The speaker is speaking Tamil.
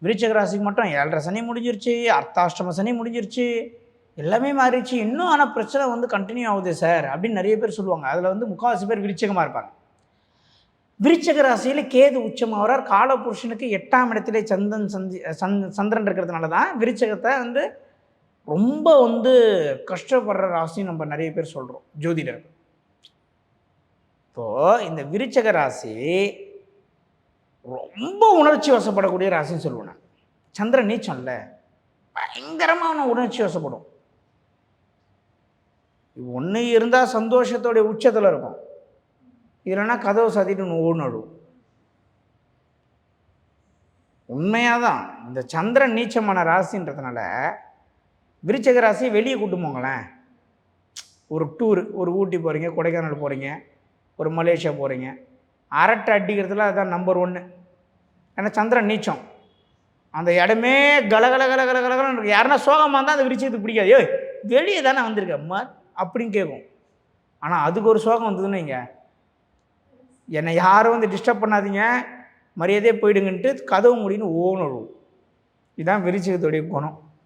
விருச்சிக ராசிக்கு மட்டும் 7.5 சனி முடிஞ்சிருச்சு, அர்த்தாஷ்டம சனி முடிஞ்சிருச்சு, எல்லாமே மாறிடுச்சு. இன்னும் ஆனால் பிரச்சனை வந்து கண்டினியூ ஆகுது சார் அப்படின்னு நிறைய பேர் சொல்லுவாங்க. அதில் வந்து முக்கால்வாசி பேர் விருச்சிகமாக இருப்பாங்க. விருச்சிக ராசியில் கேது உச்சமாகிறார். காலபுருஷனுக்கு 8ஆம் இடத்திலே சந்திரன் இருக்கிறதுனால தான் விருச்சிகத்தை வந்து ரொம்ப வந்து கஷ்டப்படுற ராசின்னு நம்ம நிறைய பேர் சொல்கிறோம் ஜோதிடர். இப்போது இந்த விருச்சிக ராசி ரொம்ப உணர்ச்சி வசப்படக்கூடிய ராசின்னு சொல்லுவேன் நான். சந்திரன் நீச்சம் இல்லை, பயங்கரமான உணர்ச்சி வசப்படும். ஒன்று இருந்தால் சந்தோஷத்தோடைய உச்சத்தில் இருக்கும், இல்லைன்னா கதவை சாத்திட்டு ஓடுநடும். உண்மையாக தான் இந்த சந்திரன் நீச்சமான ராசின்றதுனால விருச்சிக ராசி வெளியே கூட்டு போங்களேன். ஒரு டூரு, ஒரு ஊட்டி போகிறீங்க, கொடைக்கானல் போகிறீங்க, ஒரு மலேசியா போகிறீங்க, அரட்டை அடிக்கிறதுல அதுதான் நம்பர் 1. ஏன்னா சந்திரன் நீச்சம், அந்த இடமே கலகலகலகலகலன்னு இருக்கு. யாருன்னா சோகமாக இருந்தால் அந்த விருச்சிகத்துக்கு பிடிக்காது. ஏய் வெளியே தானே வந்திருக்க அம்மா அப்படின்னு கேட்கும். ஆனால் அதுக்கு ஒரு சோகம் வந்ததுன்னு இங்கே என்னை யாரும் வந்து டிஸ்டர்ப் பண்ணாதீங்க, மரியாதையே போயிடுங்கன்ட்டு கதவு முடின்னு ஓணும். இதுதான் விருச்சிகத்துடைய குணம்.